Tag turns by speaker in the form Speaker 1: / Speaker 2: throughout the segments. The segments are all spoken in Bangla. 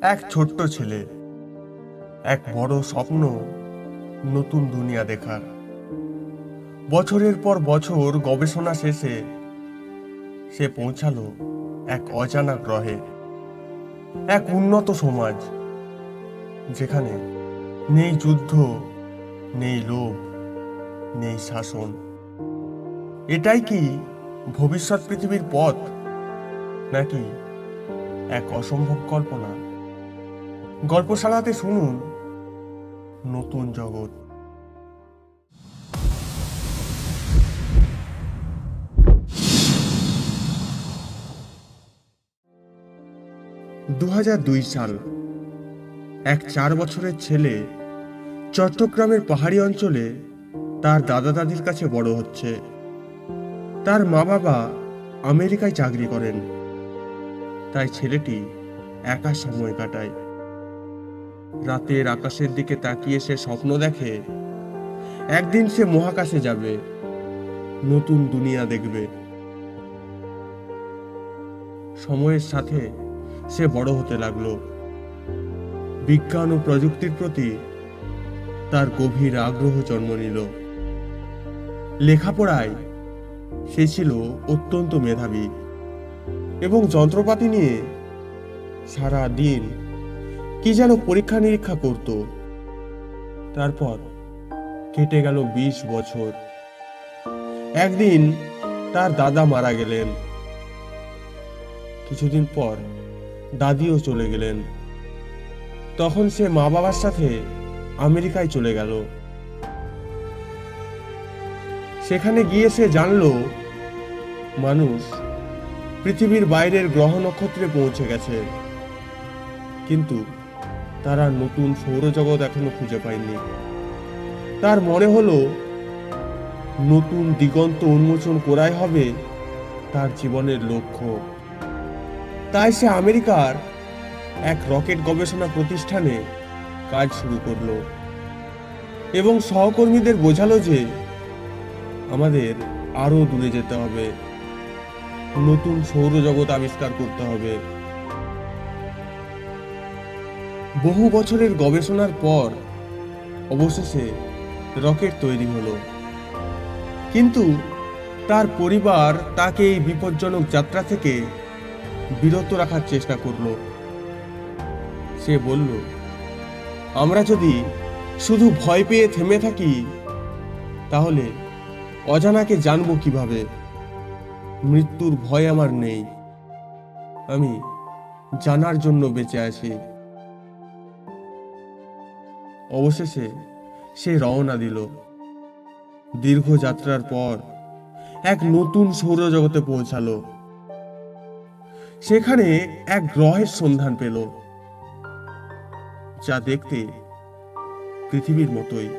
Speaker 1: এক ছোট্ট ছেলে, এক বড় স্বপ্ন, নতুন দুনিয়া দেখার। বছরের পর বছর গবেষণা শেষে সে পৌঁছালো এক অজানা গ্রহে, এক উন্নত সমাজ যেখানে নেই যুদ্ধ, নেই লোভ, নেই শাসন। এটাই কি ভবিষ্যৎ পৃথিবীর পথ, নাকি এক অসম্ভব কল্পনা? গল্পশালাতে শুনুন নতুন জগৎ। 2002 সাল। এক 4 বছরের ছেলে চট্টগ্রামের পাহাড়ি অঞ্চলে তার দাদা দাদির কাছে বড় হচ্ছে। তার মা বাবা আমেরিকায় চাকরি করেন, তাই ছেলেটি একা সময় কাটায়। রাতের আকাশের দিকে তাকিয়ে সে স্বপ্ন দেখে একদিন সে মহাকাশে যাবে, নতুন দুনিয়া দেখবে। সময়ের সাথে সে বড় হতে লাগলো। বিজ্ঞান ও প্রযুক্তির প্রতি তার গভীর আগ্রহ জন্ম নিল। লেখাপড়ায় সে ছিল অত্যন্ত মেধাবী এবং যন্ত্রপাতি নিয়ে সারা দিন কি যেন পরীক্ষা নিরীক্ষা করত। তারপর কেটে গেল 20 বছর। একদিন তার দাদা মারা গেলেন। কিছুদিন পর দাদিও চলে গেলেন। তখন সে মা বাবার সাথে আমেরিকায় চলে গেল। সেখানে গিয়ে সে জানলো মানুষ পৃথিবীর বাইরের গ্রহ নক্ষত্রে পৌঁছে গেছে, কিন্তু তারা নতুন সৌরজগৎ এখনো খুঁজে পায়নি। তার মনে হলো নতুন দিগন্ত উন্মোচন করাই হবে তার জীবনের লক্ষ্য। তাই সে আমেরিকার এক রকেট গবেষণা প্রতিষ্ঠানে কাজ শুরু করলো এবং সহকর্মীদের বোঝালো যে আমাদের আরো দূরে যেতে হবে, নতুন সৌরজগৎ আবিষ্কার করতে হবে। বহু বছরের গবেষণার পর অবশেষে রকেট তৈরি হলো, কিন্তু তার পরিবার তাকে এই বিপজ্জনক যাত্রা থেকে বিরত রাখার চেষ্টা করলো। সে বলল, আমরা যদি শুধু ভয় পেয়ে থেমে থাকি তাহলে অজানাকে জানবো কিভাবে? মৃত্যুর ভয় আমার নেই, আমি জানার জন্য বেঁচে আছি। অবশেষে সে রওনা দিল। দীর্ঘ যাত্রার পর এক নতুন সৌরজগতে পৌঁছালো। সেখানে এক গ্রহের সন্ধান পেল যা দেখতে পৃথিবীর মতোই।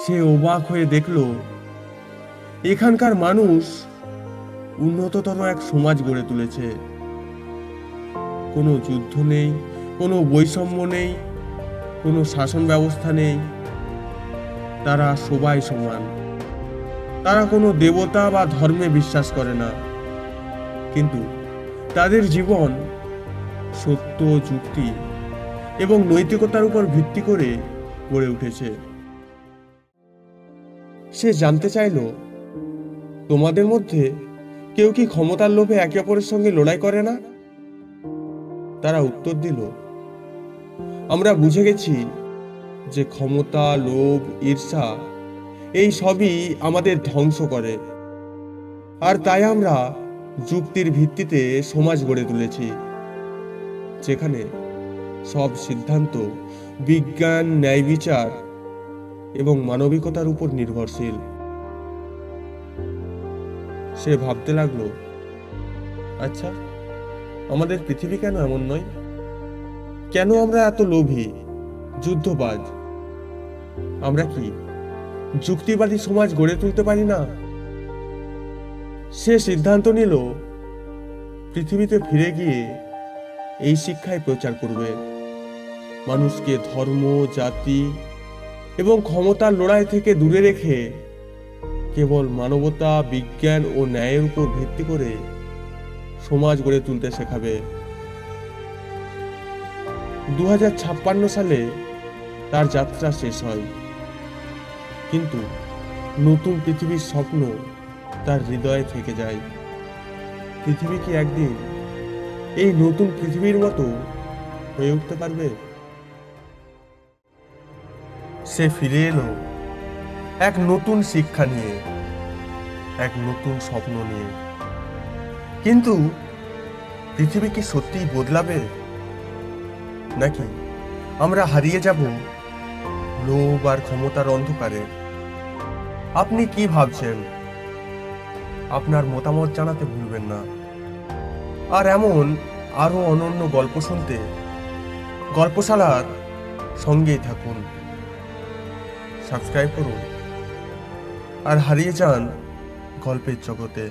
Speaker 1: সে অবাক হয়ে দেখল এখানকার মানুষ উন্নততর এক সমাজ গড়ে তুলেছে। কোনো যুদ্ধ নেই, কোনো বৈষম্য নেই, কোনো শাসন ব্যবস্থা নেই। তারা সবাই সমান। তারা কোনো দেবতা বা ধর্মে বিশ্বাস করে না, কিন্তু তাদের জীবন সত্য, যুক্তি এবং নৈতিকতার উপর ভিত্তি করে গড়ে উঠেছে। সে জানতে চাইল, তোমাদের মধ্যে কেউ কি ক্ষমতার লোভে একে অপরের সঙ্গে লড়াই করে না? তারা উত্তর দিল, আমরা বুঝে গেছি যে ক্ষমতা, লোভ, ঈর্ষা এই সবই আমাদের ধ্বংস করে, আর তাই আমরা যুক্তির ভিত্তিতে সমাজ গড়ে তুলেছি, যেখানে সব সিদ্ধান্ত বিজ্ঞান, ন্যায় বিচার এবং মানবিকতার উপর নির্ভরশীল। সে ভাবতে লাগলো, আচ্ছা, আমাদের পৃথিবী কেন এমন নয়? কেন আমরা এত লোভী, যুদ্ধবাজ? আমরা কি যুক্তিবাদী সমাজ গড়ে তুলতে পারি না? সে সিদ্ধান্ত নিল পৃথিবীতে ফিরে গিয়ে এই শিক্ষায় প্রচার করবে। মানুষকে ধর্ম, জাতি এবং ক্ষমতার লড়াই থেকে দূরে রেখে কেবল মানবতা, বিজ্ঞান ও ন্যায়ের উপর ভিত্তি করে সমাজ গড়ে তুলতে শেখাবে। 2056 সালে তার যাত্রা শেষ হয়, কিন্তু নতুন পৃথিবীর স্বপ্ন তার হৃদয়ে থেকে যায়। পৃথিবী কি একদিন এই নতুন পৃথিবীর মতো হয়ে উঠতে পারবে? সে ফিরে এলো এক নতুন শিক্ষা নিয়ে, এক নতুন স্বপ্ন নিয়ে। কিন্তু পৃথিবী কি সত্যিই বদলাবে, নাকি আমরা হারিয়ে যাব লোভ আর ক্ষমতার অন্ধকারে? আপনি কি ভাবছেন? আপনার মতামত জানাতে ভুলবেন না। আর এমন আরো অনন্য গল্প শুনতে গল্পশালার সঙ্গেই থাকুন, সাবস্ক্রাইব করুন আর হারিয়ে যান গল্পের জগতে।